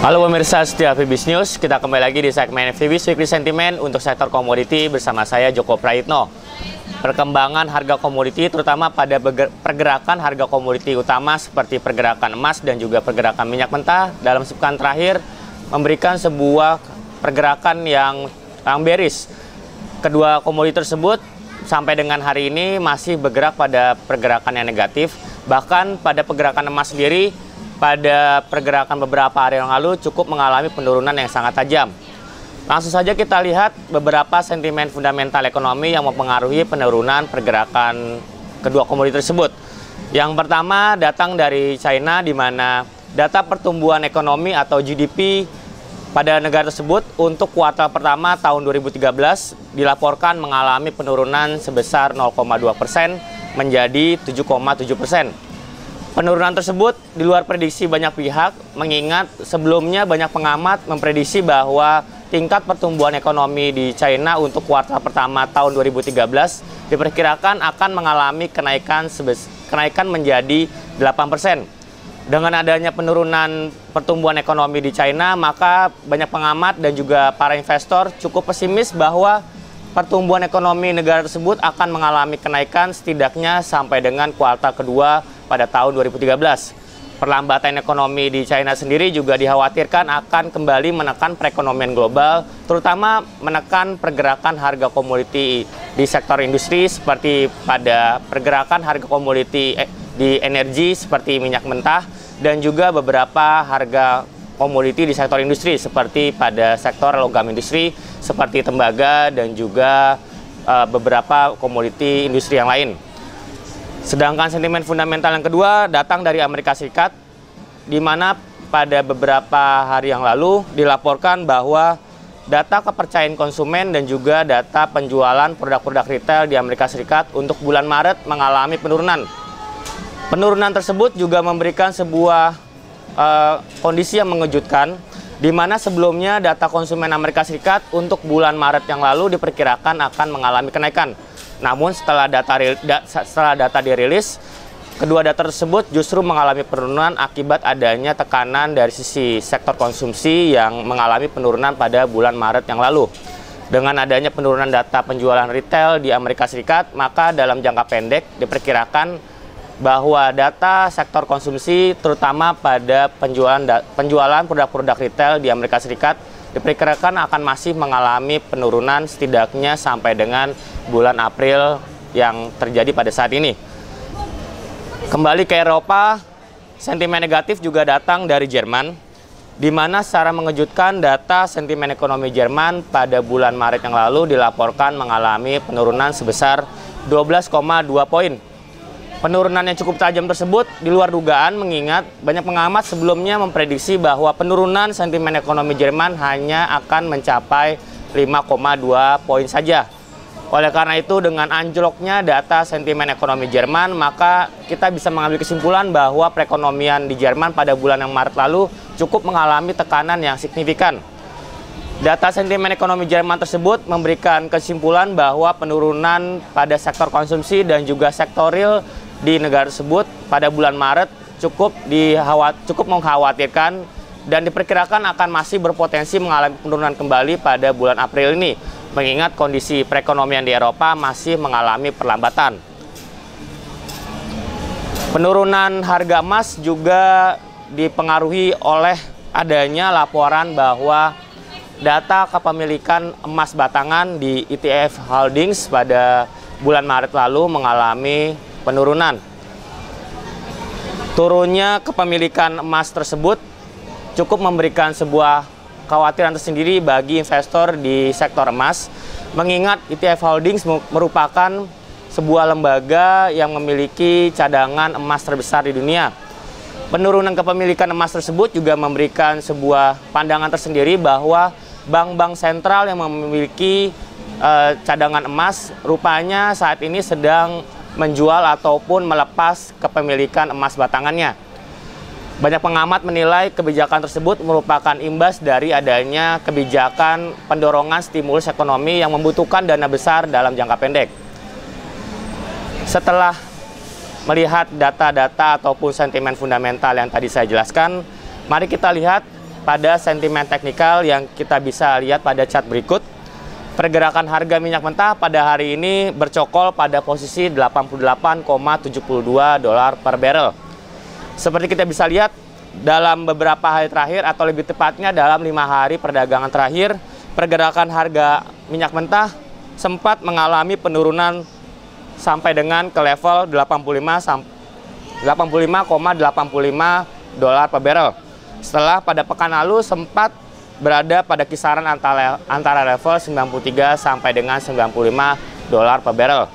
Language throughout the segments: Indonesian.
Halo pemirsa setia Fibis News, kita kembali lagi di segmen Fibis Weekly Sentiment untuk sektor komoditi bersama saya Joko Praitno. Perkembangan harga komoditi terutama pada pergerakan harga komoditi utama seperti pergerakan emas dan juga pergerakan minyak mentah dalam sepekan terakhir memberikan sebuah pergerakan yang bearish. Kedua komoditi tersebut sampai dengan hari ini masih bergerak pada pergerakan yang negatif. Bahkan pada pergerakan emas sendiri pada pergerakan beberapa hari yang lalu cukup mengalami penurunan yang sangat tajam. Langsung saja kita lihat beberapa sentimen fundamental ekonomi yang mempengaruhi penurunan pergerakan kedua komoditi tersebut. Yang pertama datang dari China, di mana data pertumbuhan ekonomi atau GDP pada negara tersebut untuk kuartal pertama tahun 2013 dilaporkan mengalami penurunan sebesar 0,2% menjadi 7,7%. Penurunan tersebut di luar prediksi banyak pihak, mengingat sebelumnya banyak pengamat memprediksi bahwa tingkat pertumbuhan ekonomi di China untuk kuartal pertama tahun 2013 diperkirakan akan mengalami kenaikan menjadi 8%. Dengan adanya penurunan pertumbuhan ekonomi di China, maka banyak pengamat dan juga para investor cukup pesimis bahwa pertumbuhan ekonomi negara tersebut akan mengalami kenaikan setidaknya sampai dengan kuartal kedua pada tahun 2013. Perlambatan ekonomi di China sendiri juga dikhawatirkan akan kembali menekan perekonomian global, terutama menekan pergerakan harga komoditi di sektor industri seperti pada pergerakan harga komoditi di energi seperti minyak mentah dan juga beberapa harga komoditi di sektor industri seperti pada sektor logam industri seperti tembaga dan juga beberapa komoditi industri yang lain. Sedangkan sentimen fundamental yang kedua datang dari Amerika Serikat, di mana pada beberapa hari yang lalu dilaporkan bahwa data kepercayaan konsumen dan juga data penjualan produk-produk retail di Amerika Serikat untuk bulan Maret mengalami penurunan. Penurunan tersebut juga memberikan sebuah kondisi yang mengejutkan, di mana sebelumnya data konsumen Amerika Serikat untuk bulan Maret yang lalu diperkirakan akan mengalami kenaikan. Namun setelah data dirilis, kedua data tersebut justru mengalami penurunan akibat adanya tekanan dari sisi sektor konsumsi yang mengalami penurunan pada bulan Maret yang lalu. Dengan adanya penurunan data penjualan retail di Amerika Serikat, maka dalam jangka pendek diperkirakan bahwa data sektor konsumsi terutama pada penjualan produk-produk retail di Amerika Serikat diperkirakan akan masih mengalami penurunan setidaknya sampai dengan bulan April yang terjadi pada saat ini. Kembali ke Eropa, sentimen negatif juga datang dari Jerman, di mana secara mengejutkan data sentimen ekonomi Jerman pada bulan Maret yang lalu dilaporkan mengalami penurunan sebesar 12,2 poin. Penurunan yang cukup tajam tersebut di luar dugaan, mengingat banyak pengamat sebelumnya memprediksi bahwa penurunan sentimen ekonomi Jerman hanya akan mencapai 5,2 poin saja. Oleh karena itu, dengan anjloknya data sentimen ekonomi Jerman, maka kita bisa mengambil kesimpulan bahwa perekonomian di Jerman pada bulan yang Maret lalu cukup mengalami tekanan yang signifikan. Data sentimen ekonomi Jerman tersebut memberikan kesimpulan bahwa penurunan pada sektor konsumsi dan juga sektor real di negara tersebut pada bulan Maret cukup mengkhawatirkan dan diperkirakan akan masih berpotensi mengalami penurunan kembali pada bulan April ini, mengingat kondisi perekonomian di Eropa masih mengalami perlambatan. Penurunan harga emas juga dipengaruhi oleh adanya laporan bahwa data kepemilikan emas batangan di ETF Holdings pada bulan Maret lalu mengalami penurunan. Turunnya kepemilikan emas tersebut cukup memberikan sebuah kekhawatiran tersendiri bagi investor di sektor emas, mengingat ETF Holdings merupakan sebuah lembaga yang memiliki cadangan emas terbesar di dunia. Penurunan kepemilikan emas tersebut juga memberikan sebuah pandangan tersendiri bahwa bank-bank sentral yang memiliki cadangan emas rupanya saat ini sedang menjual ataupun melepas kepemilikan emas batangannya. Banyak pengamat menilai kebijakan tersebut merupakan imbas dari adanya kebijakan pendorongan stimulus ekonomi yang membutuhkan dana besar dalam jangka pendek. Setelah melihat data-data ataupun sentimen fundamental yang tadi saya jelaskan, mari kita lihat pada sentimen teknikal yang kita bisa lihat pada chart berikut. Pergerakan harga minyak mentah pada hari ini bercokol pada posisi 88,72 dolar per barrel. Seperti kita bisa lihat dalam beberapa hari terakhir atau lebih tepatnya dalam 5 hari perdagangan terakhir, pergerakan harga minyak mentah sempat mengalami penurunan sampai dengan ke level 85,85 dolar per barrel. Setelah pada pekan lalu sempat berada pada kisaran antara level 93 sampai dengan 95 dolar per barrel.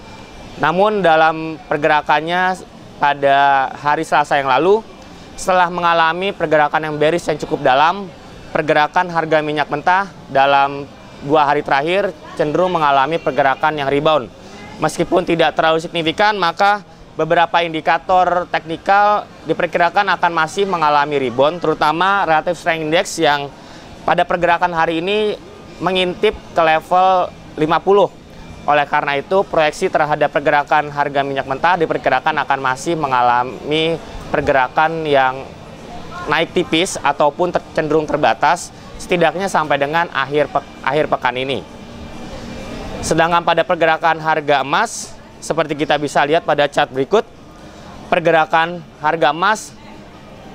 Namun dalam pergerakannya pada hari Selasa yang lalu, setelah mengalami pergerakan yang bearish yang cukup dalam, pergerakan harga minyak mentah dalam 2 hari terakhir cenderung mengalami pergerakan yang rebound. Meskipun tidak terlalu signifikan, maka beberapa indikator teknikal diperkirakan akan masih mengalami rebound, terutama relative strength index yang pada pergerakan hari ini mengintip ke level 50. Oleh karena itu, proyeksi terhadap pergerakan harga minyak mentah diperkirakan akan masih mengalami pergerakan yang naik tipis ataupun cenderung terbatas, setidaknya sampai dengan akhir pekan ini. Sedangkan pada pergerakan harga emas, seperti kita bisa lihat pada chart berikut, pergerakan harga emas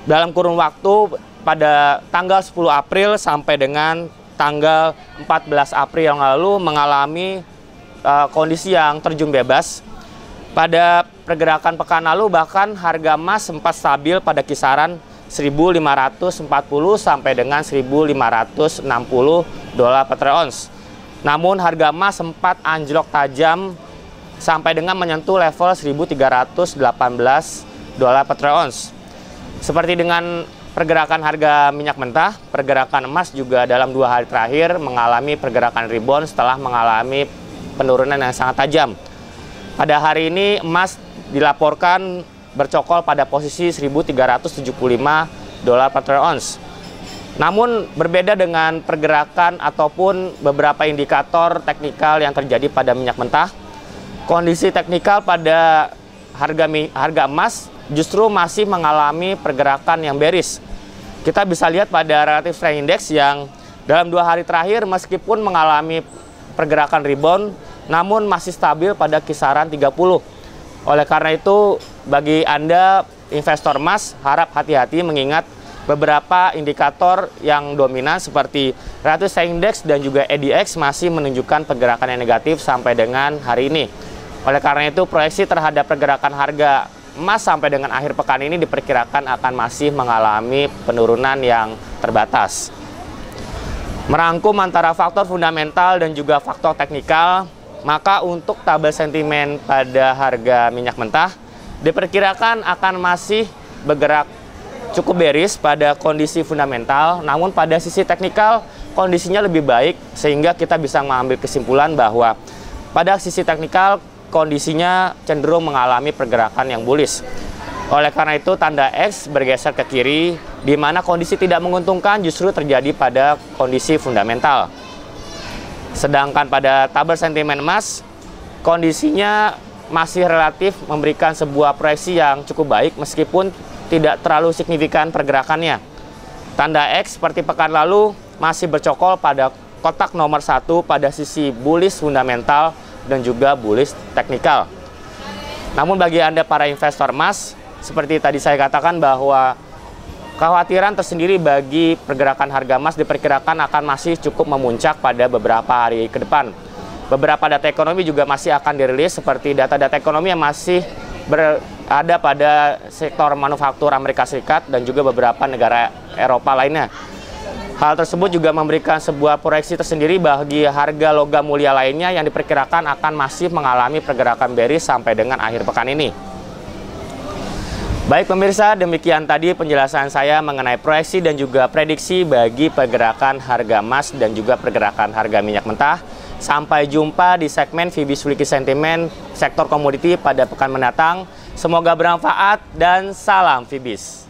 dalam kurun waktu pada tanggal 10 April sampai dengan tanggal 14 April yang lalu mengalami kondisi yang terjun bebas. Pada pergerakan pekan lalu bahkan harga emas sempat stabil pada kisaran 1.540 sampai dengan 1.560 dolar per troy ounce. Namun harga emas sempat anjlok tajam sampai dengan menyentuh level 1.318 dolar per troy ounce. Seperti dengan pergerakan harga minyak mentah, pergerakan emas juga dalam 2 hari terakhir mengalami pergerakan rebound setelah mengalami penurunan yang sangat tajam. Pada hari ini emas dilaporkan bercokol pada posisi 1.375 dolar per troy ounce. Namun berbeda dengan pergerakan ataupun beberapa indikator teknikal yang terjadi pada minyak mentah, kondisi teknikal pada harga emas justru masih mengalami pergerakan yang bearish. Kita bisa lihat pada relative strength index yang dalam 2 hari terakhir meskipun mengalami pergerakan rebound, namun masih stabil pada kisaran 30. Oleh karena itu, bagi Anda investor emas, harap hati-hati mengingat beberapa indikator yang dominan seperti relative strength index dan juga ADX masih menunjukkan pergerakan yang negatif sampai dengan hari ini. Oleh karena itu, proyeksi terhadap pergerakan harga emas sampai dengan akhir pekan ini diperkirakan akan masih mengalami penurunan yang terbatas. Merangkum antara faktor fundamental dan juga faktor teknikal, maka untuk tabel sentimen pada harga minyak mentah diperkirakan akan masih bergerak cukup bearish pada kondisi fundamental, namun pada sisi teknikal kondisinya lebih baik sehingga kita bisa mengambil kesimpulan bahwa pada sisi teknikal kondisinya cenderung mengalami pergerakan yang bullish. Oleh karena itu, tanda X bergeser ke kiri, di mana kondisi tidak menguntungkan justru terjadi pada kondisi fundamental. Sedangkan pada tabel sentimen emas, kondisinya masih relatif memberikan sebuah proyeksi yang cukup baik meskipun tidak terlalu signifikan pergerakannya. Tanda X seperti pekan lalu masih bercokol pada kotak nomor 1 pada sisi bullish fundamental dan juga bullish teknikal. Namun bagi Anda para investor emas, seperti tadi saya katakan bahwa kekhawatiran tersendiri bagi pergerakan harga emas diperkirakan akan masih cukup memuncak pada beberapa hari ke depan. Beberapa data ekonomi juga masih akan dirilis seperti data-data ekonomi yang masih berada pada sektor manufaktur Amerika Serikat dan juga beberapa negara Eropa lainnya. Hal tersebut juga memberikan sebuah proyeksi tersendiri bagi harga logam mulia lainnya yang diperkirakan akan masih mengalami pergerakan bearish sampai dengan akhir pekan ini. Baik pemirsa, demikian tadi penjelasan saya mengenai proyeksi dan juga prediksi bagi pergerakan harga emas dan juga pergerakan harga minyak mentah. Sampai jumpa di segmen Fibis Weekly Sentiment sektor komoditi pada pekan mendatang. Semoga bermanfaat dan salam Fibis.